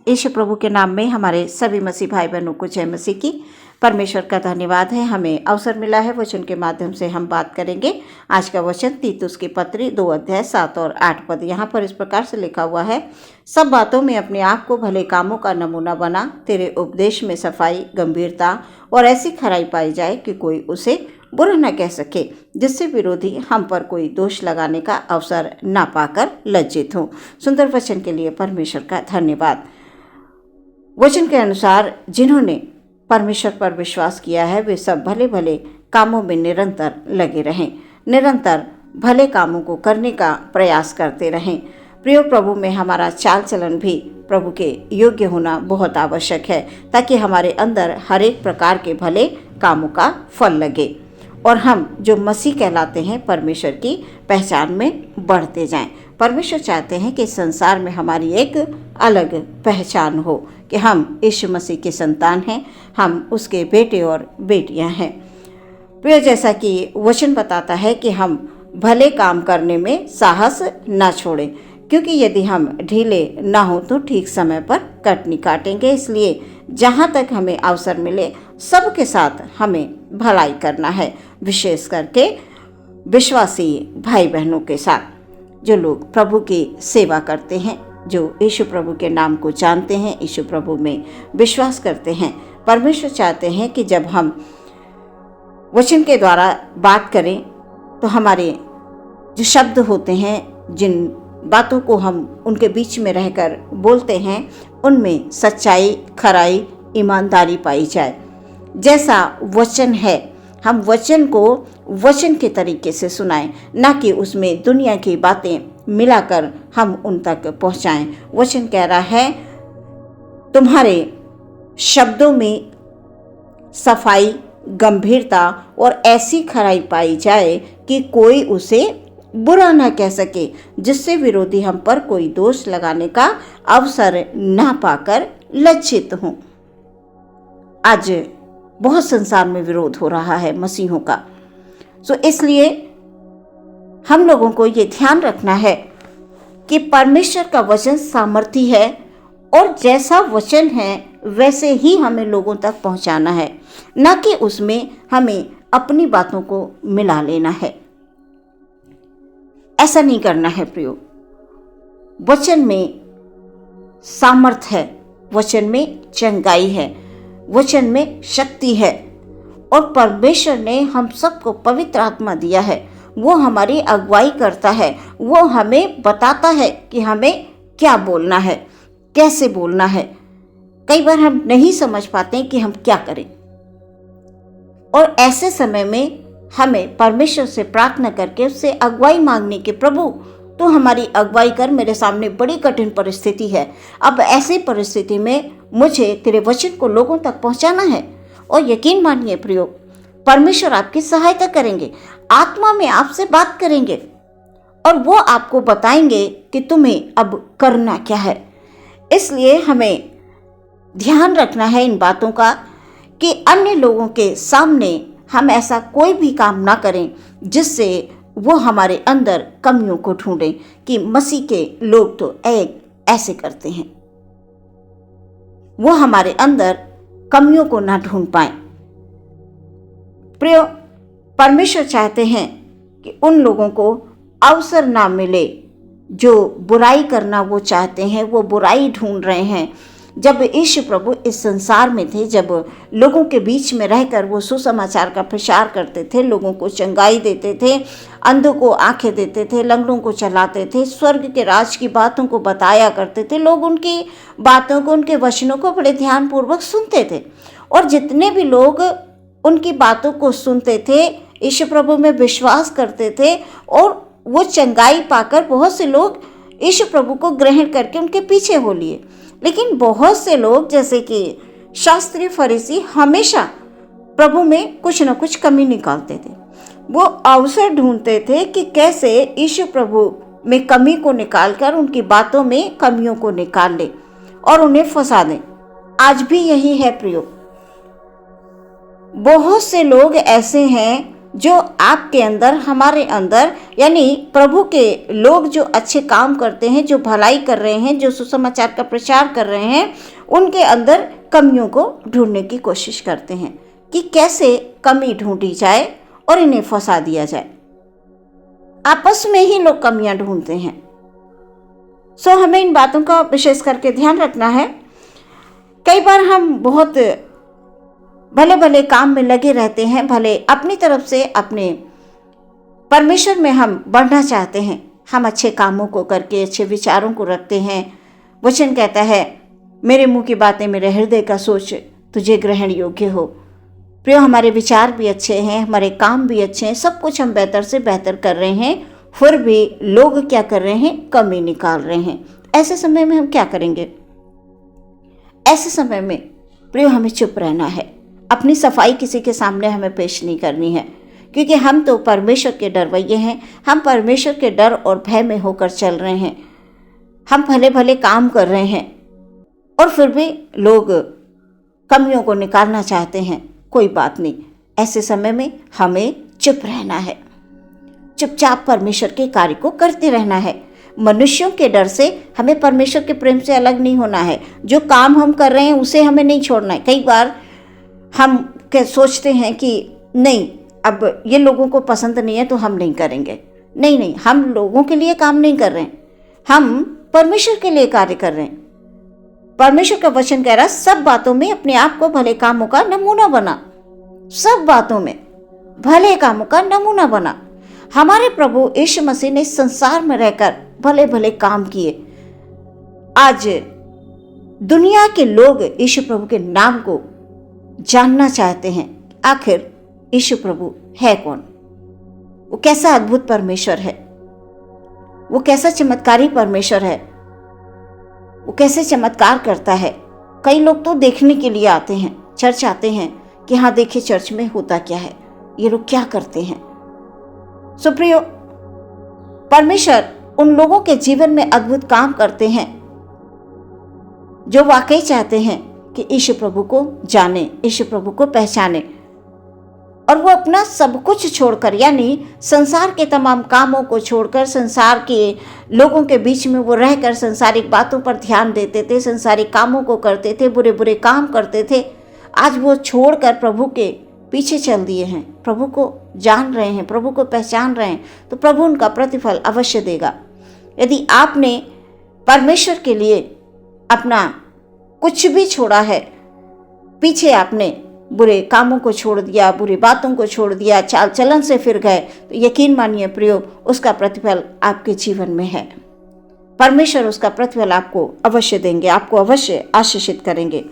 यीशु प्रभु के नाम में हमारे सभी मसीह भाई बहनों को जय मसीह की। परमेश्वर का धन्यवाद है, हमें अवसर मिला है वचन के माध्यम से हम बात करेंगे। आज का वचन तीतुस की पत्री 2 अध्याय 7 और 8 पद। यहाँ पर इस प्रकार से लिखा हुआ है, सब बातों में अपने आप को भले कामों का नमूना बना, तेरे उपदेश में सफाई, गंभीरता और ऐसी खराई पाई जाए कि कोई उसे बुरा न कह सके, जिससे विरोधी हम पर कोई दोष लगाने का अवसर ना पाकर लज्जित हों। सुंदर वचन के लिए परमेश्वर का धन्यवाद। वचन के अनुसार जिन्होंने परमेश्वर पर विश्वास किया है वे सब भले भले कामों में निरंतर लगे रहें, निरंतर भले कामों को करने का प्रयास करते रहें। प्रिय प्रभु में हमारा चाल चलन भी प्रभु के योग्य होना बहुत आवश्यक है, ताकि हमारे अंदर हर एक प्रकार के भले कामों का फल लगे और हम जो मसीह कहलाते हैं परमेश्वर की पहचान में बढ़ते जाएं। परमेश्वर चाहते हैं कि संसार में हमारी एक अलग पहचान हो कि हम यीशु मसीह के संतान हैं, हम उसके बेटे और बेटियां हैं। प्रिय, जैसा कि वचन बताता है कि हम भले काम करने में साहस ना छोड़ें, क्योंकि यदि हम ढीले ना हो तो ठीक समय पर कटनी काटेंगे। इसलिए जहाँ तक हमें अवसर मिले सबके साथ हमें भलाई करना है, विशेष करके विश्वासी भाई बहनों के साथ, जो लोग प्रभु की सेवा करते हैं, जो यीशु प्रभु के नाम को जानते हैं, यीशु प्रभु में विश्वास करते हैं। परमेश्वर चाहते हैं कि जब हम वचन के द्वारा बात करें तो हमारे जो शब्द होते हैं, जिन बातों को हम उनके बीच में रहकर बोलते हैं, उनमें सच्चाई, खराई, ईमानदारी पाई जाए। जैसा वचन है हम वचन को वचन के तरीके से सुनाएं, ना कि उसमें दुनिया की बातें मिलाकर हम उन तक पहुंचाएं। वचन कह रहा है, तुम्हारे शब्दों में सफाई, गंभीरता और ऐसी खराई पाई जाए कि कोई उसे बुरा ना कह सके, जिससे विरोधी हम पर कोई दोष लगाने का अवसर ना पाकर लज्जित हों। आज बहुत संसार में विरोध हो रहा है मसीहों का, इसलिए हम लोगों को ये ध्यान रखना है कि परमेश्वर का वचन सामर्थी है और जैसा वचन है वैसे ही हमें लोगों तक पहुंचाना है, ना कि उसमें हमें अपनी बातों को मिला लेना है। ऐसा नहीं करना है प्रियो। वचन में सामर्थ है, वचन में चंगाई है, वचन में शक्ति है और परमेश्वर ने हम सबको पवित्र आत्मा दिया है। वो हमारी अगुवाई करता है, वो हमें बताता है कि हमें क्या बोलना है, कैसे बोलना है। कई बार हम नहीं समझ पाते कि हम क्या करें, और ऐसे समय में हमें परमेश्वर से प्रार्थना करके उससे अगुवाई मांगने के, प्रभु तो हमारी अगुवाई कर, मेरे सामने बड़ी कठिन परिस्थिति है, अब ऐसी परिस्थिति में मुझे तेरे वचन को लोगों तक पहुंचाना है। और यकीन मानिए प्रियो, परमेश्वर आपकी सहायता करेंगे, आत्मा में आपसे बात करेंगे और वो आपको बताएंगे कि तुम्हें अब करना क्या है। इसलिए हमें ध्यान रखना है इन बातों का कि अन्य लोगों के सामने हम ऐसा कोई भी काम ना करें जिससे वो हमारे अंदर कमियों को ढूंढें कि मसीह के लोग तो ऐसे करते हैं। वो हमारे अंदर कमियों को ना ढूंढ पाए। प्रिय, परमेश्वर चाहते हैं कि उन लोगों को अवसर ना मिले जो बुराई करना वो चाहते हैं, वो बुराई ढूंढ रहे हैं। जब यीशु प्रभु इस संसार में थे, जब लोगों के बीच में रहकर वो सुसमाचार का प्रचार करते थे, लोगों को चंगाई देते थे, अंधों को आंखें देते थे, लंगड़ों को चलाते थे, स्वर्ग के राज की बातों को बताया करते थे, लोग उनकी बातों को, उनके वचनों को बड़े ध्यानपूर्वक सुनते थे। और जितने भी लोग उनकी बातों को सुनते थे, यीशु प्रभु में विश्वास करते थे और वो चंगाई पाकर बहुत से लोग यीशु प्रभु को ग्रहण करके उनके पीछे हो लिए। लेकिन बहुत से लोग, जैसे कि शास्त्री फरीसी, हमेशा प्रभु में कुछ न कुछ कमी निकालते थे। वो अवसर ढूंढते थे कि कैसे यीशु प्रभु में कमी को निकालकर उनकी बातों में कमियों को निकाल ले और उन्हें फंसा दें। आज भी यही है प्रियो। बहुत से लोग ऐसे हैं जो आपके अंदर, हमारे अंदर, यानी प्रभु के लोग जो अच्छे काम करते हैं, जो भलाई कर रहे हैं, जो सुसमाचार का प्रचार कर रहे हैं, उनके अंदर कमियों को ढूंढने की कोशिश करते हैं कि कैसे कमी ढूंढी जाए और इन्हें फंसा दिया जाए। आपस में ही लोग कमियां ढूंढते हैं। हमें इन बातों का विशेष करके ध्यान रखना है। कई बार हम बहुत भले भले काम में लगे रहते हैं, भले अपनी तरफ से अपने परमेश्वर में हम बढ़ना चाहते हैं, हम अच्छे कामों को करके अच्छे विचारों को रखते हैं। वचन कहता है, मेरे मुंह की बातें मेरे हृदय का सोच तुझे ग्रहण योग्य हो। प्रियो, हमारे विचार भी अच्छे हैं, हमारे काम भी अच्छे हैं, सब कुछ हम बेहतर से बेहतर कर रहे हैं, फिर भी लोग क्या कर रहे हैं? कमी निकाल रहे हैं। ऐसे समय में हम क्या करेंगे? ऐसे समय में प्रियो हमें चुप रहना है। अपनी सफाई किसी के सामने हमें पेश नहीं करनी है, क्योंकि हम तो परमेश्वर के डरवैये हैं। हम परमेश्वर के डर और भय में होकर चल रहे हैं। हम भले भले काम कर रहे हैं और फिर भी लोग कमियों को निकालना चाहते हैं। कोई बात नहीं, ऐसे समय में हमें चुप रहना है, चुपचाप परमेश्वर के कार्य को करते रहना है। मनुष्यों के डर से हमें परमेश्वर के प्रेम से अलग नहीं होना है। जो काम हम कर रहे हैं उसे हमें नहीं छोड़ना है। कई बार हम सोचते हैं कि नहीं, अब ये लोगों को पसंद नहीं है तो हम नहीं करेंगे। नहीं नहीं, हम लोगों के लिए काम नहीं कर रहे हैं, हम परमेश्वर के लिए कार्य कर रहे हैं। परमेश्वर का वचन कह रहा है, सब बातों में अपने आप को भले कामों का नमूना बना। सब बातों में भले कामों का नमूना बना। हमारे प्रभु यीशु मसीह ने संसार में रहकर भले भले काम किए। आज दुनिया के लोग यीशु प्रभु के नाम को जानना चाहते हैं। आखिर यीशु प्रभु है कौन? वो कैसा अद्भुत परमेश्वर है, वो कैसा चमत्कारी परमेश्वर है, वो कैसे चमत्कार करता है। कई लोग तो देखने के लिए आते हैं, चर्च आते हैं कि हाँ देखिए चर्च में होता क्या है, ये लोग क्या करते हैं। सुप्रियो, परमेश्वर उन लोगों के जीवन में अद्भुत काम करते हैं जो वाकई चाहते हैं कि यीशु प्रभु को जाने, यीशु प्रभु को पहचाने, और वो अपना सब कुछ छोड़कर, यानी संसार के तमाम कामों को छोड़कर, संसार के लोगों के बीच में वो रहकर संसारिक बातों पर ध्यान देते थे, संसारिक कामों को करते थे, बुरे बुरे काम करते थे। आज वो छोड़कर प्रभु के पीछे चल दिए हैं, प्रभु को जान रहे हैं, प्रभु को पहचान रहे हैं, तो प्रभु उनका प्रतिफल अवश्य देगा। यदि आपने परमेश्वर के लिए अपना कुछ भी छोड़ा है, पीछे आपने बुरे कामों को छोड़ दिया, बुरी बातों को छोड़ दिया, चाल चलन से फिर गए, तो यकीन मानिए प्रियो, उसका प्रतिफल आपके जीवन में है। परमेश्वर उसका प्रतिफल आपको अवश्य देंगे, आपको अवश्य आशीषित करेंगे।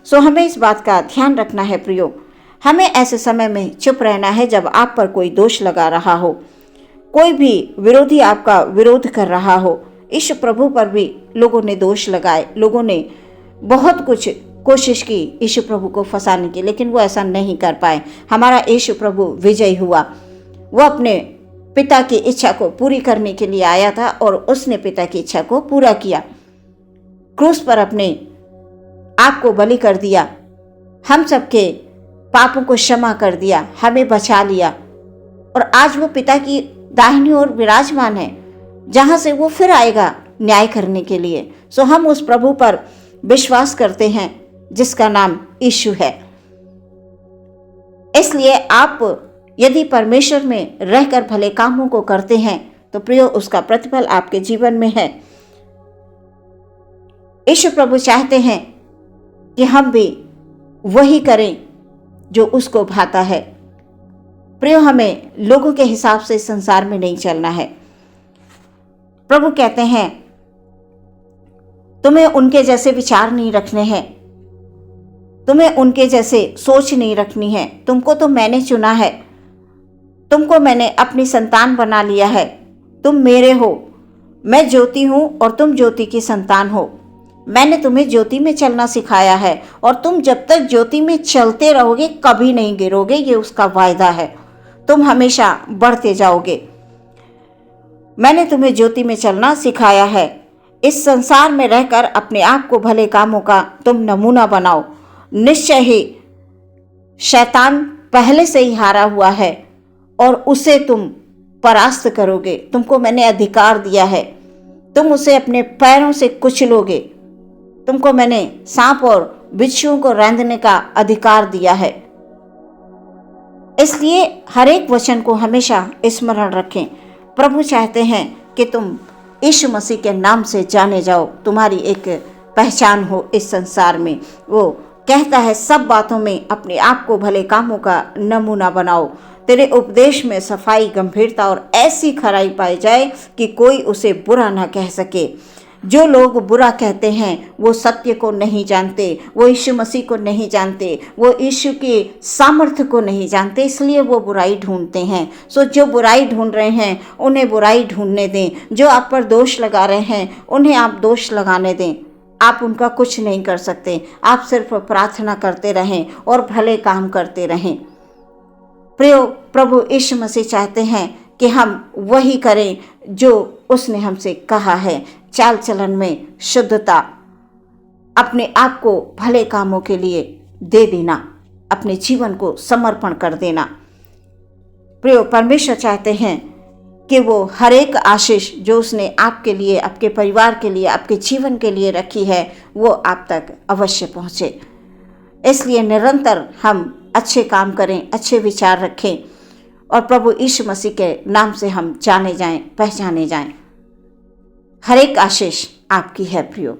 हमें इस बात का ध्यान रखना है प्रियो। हमें ऐसे समय में चुप रहना है जब आप पर कोई दोष लगा रहा हो, कोई भी विरोधी आपका विरोध कर रहा हो। यीशु प्रभु पर भी लोगों ने दोष लगाए, लोगों ने बहुत कुछ कोशिश की यीशु प्रभु को फंसाने की, लेकिन वो ऐसा नहीं कर पाए। हमारा यीशु प्रभु विजयी हुआ। वो अपने पिता की इच्छा को पूरी करने के लिए आया था और उसने पिता की इच्छा को पूरा किया। क्रूस पर अपने आप को बलि कर दिया, हम सबके पापों को क्षमा कर दिया, हमें बचा लिया, और आज वो पिता की दाहिनी ओर विराजमान है, जहां से वो फिर आएगा न्याय करने के लिए। हम उस प्रभु पर विश्वास करते हैं जिसका नाम यीशु है। इसलिए आप यदि परमेश्वर में रहकर भले कामों को करते हैं तो प्रियो, उसका प्रतिफल आपके जीवन में है। यीशु प्रभु चाहते हैं कि हम भी वही करें जो उसको भाता है। प्रियो, हमें लोगों के हिसाब से संसार में नहीं चलना है। प्रभु कहते हैं, तुम्हें उनके जैसे विचार नहीं रखने हैं, तुम्हें उनके जैसे सोच नहीं रखनी है। तुमको तो मैंने चुना है, तुमको मैंने अपनी संतान बना लिया है, तुम मेरे हो। मैं ज्योति हूं और तुम ज्योति की संतान हो। मैंने तुम्हें ज्योति में चलना सिखाया है और तुम जब तक ज्योति में चलते रहोगे कभी नहीं गिरोगे, ये उसका वायदा है। तुम हमेशा बढ़ते जाओगे। मैंने तुम्हें ज्योति में चलना सिखाया है। इस संसार में रहकर अपने आप को भले कामों का तुम नमूना बनाओ। निश्चय ही शैतान पहले से ही हारा हुआ है और उसे तुम परास्त करोगे। तुमको मैंने अधिकार दिया है, तुम उसे अपने पैरों से कुचलोगे। तुमको मैंने सांप और बिच्छुओं को रौंदने का अधिकार दिया है। इसलिए हर एक वचन को हमेशा स्मरण रखें। प्रभु चाहते हैं कि तुम यीशु मसीह के नाम से जाने जाओ, तुम्हारी एक पहचान हो इस संसार में। वो कहता है सब बातों में अपने आप को भले कामों का नमूना बनाओ। तेरे उपदेश में सफाई, गंभीरता और ऐसी खराई पाई जाए कि कोई उसे बुरा ना कह सके। जो लोग बुरा कहते हैं वो सत्य को नहीं जानते, वो यीशु मसीह को नहीं जानते, वो यीशु के सामर्थ्य को नहीं जानते, इसलिए वो बुराई ढूंढते हैं। सो जो बुराई ढूंढ रहे हैं उन्हें बुराई ढूंढने दें। जो आप पर दोष लगा रहे हैं उन्हें आप दोष लगाने दें। आप उनका कुछ नहीं कर सकते। आप सिर्फ प्रार्थना करते रहें और भले काम करते रहें। प्रियो, प्रभु यीशु मसीह चाहते हैं कि हम वही करें जो उसने हमसे कहा है। चाल चलन में शुद्धता, अपने आप को भले कामों के लिए दे देना, अपने जीवन को समर्पण कर देना। प्रियो, परमेश्वर चाहते हैं कि वो हर एक आशीष जो उसने आपके लिए, आपके परिवार के लिए, आपके जीवन के लिए रखी है वो आप तक अवश्य पहुँचे। इसलिए निरंतर हम अच्छे काम करें, अच्छे विचार रखें और प्रभु यीशु मसीह के नाम से हम जाने जाएं, पहचाने जाएं। हर एक आशीष आपकी है प्रियो।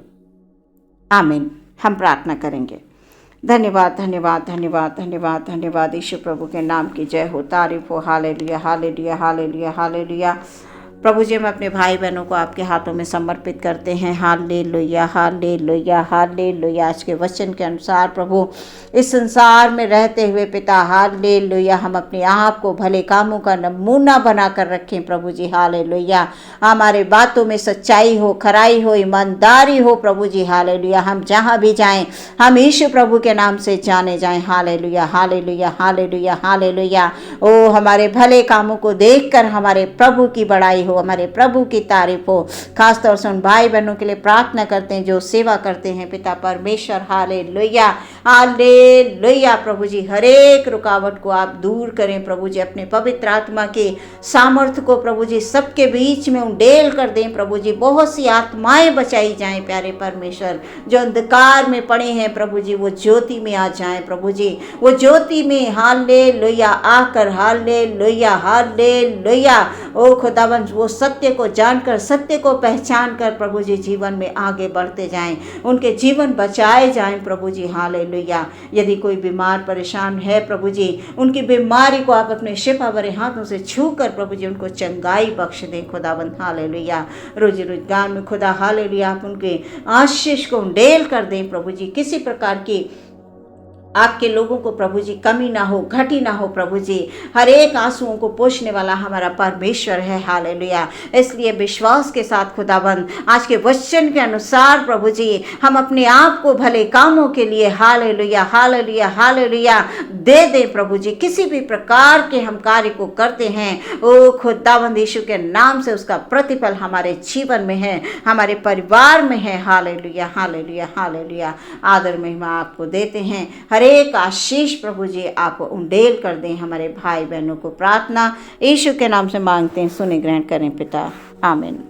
आमीन। हम प्रार्थना करेंगे। धन्यवाद, धन्यवाद, धन्यवाद, धन्यवाद, धन्यवाद। यीशु प्रभु के नाम की जय हो, तारीफ हो। Hallelujah, hallelujah, hallelujah, hallelujah. प्रभु जी, हम अपने भाई बहनों को आपके हाथों में समर्पित करते हैं। Hallelujah, hallelujah, hallelujah. आज के वचन के अनुसार प्रभु इस संसार में रहते हुए पिता, हालेलुया, हम अपने आप को भले कामों का नमूना बना कर रखें प्रभु जी। हालेलुया, हमारे बातों में सच्चाई हो, खराई हो, ईमानदारी हो प्रभु जी। हालेलुया, हम जहाँ भी जाएं हम यीशु प्रभु के नाम से जाने जाएं। Hallelujah, hallelujah, hallelujah, hallelujah. ओ हमारे भले कामों को देखकर हमारे प्रभु की बड़ाई हो, हमारे प्रभु की तारीफ हो। खासतौर से उन भाई बहनों के लिए प्रार्थना करते हैं जो सेवा करते हैं पिता परमेश्वर। Hallelujah, hallelujah. प्रभु जी, हर एक रुकावट को आप दूर करें प्रभु जी। अपने पवित्र आत्मा के सामर्थ्य को प्रभु जी सबके बीच में उंडेल कर दें प्रभु जी। बहुत सी आत्माएं बचाई जाएं प्यारे परमेश्वर। जो अंधकार में पड़े हैं प्रभु जी वो ज्योति में आ जाएं प्रभु जी। वो ज्योति में हालेलुया आकर, हालेलुया, हालेलुया, ओ खुदावंद, वो सत्य को जानकर, सत्य को पहचान कर प्रभु जी जीवन में आगे बढ़ते जाएं। उनके जीवन बचाए जाएं प्रभु जी। हालेलुया। यदि कोई बीमार परेशान है प्रभु जी, उनकी बीमारी को आप अपने शिफा भरे हाथों से छू कर प्रभु जी उनको चंगाई बख्श दें खुदावंद। हालेलुया। रोजी रोजगार में खुदा हालेलुया आप उनके आशीष को उंडेल कर दें प्रभु जी। किसी प्रकार की आपके लोगों को प्रभु जी कमी ना हो, घटी ना हो प्रभु जी। हर एक आंसुओं को पोंछने वाला हमारा परमेश्वर है। हालेलुया। इसलिए विश्वास के साथ खुदाबंद आज के वचन के अनुसार प्रभु जी हम अपने आप को भले कामों के लिए हालेलुया, हालेलुया, हालेलुया दे दें प्रभु जी। किसी भी प्रकार के हम कार्य को करते हैं ओ खुदाबंद यीशु के नाम से उसका प्रतिफल हमारे जीवन में है, हमारे परिवार में है। Hallelujah, hallelujah, hallelujah. आदर महिमा आपको देते हैं। हर एक आशीष प्रभु जी आप उंडेल कर दें हमारे भाई बहनों को। प्रार्थना यीशु के नाम से मांगते हैं, सुने ग्रहण करें पिता। आमीन।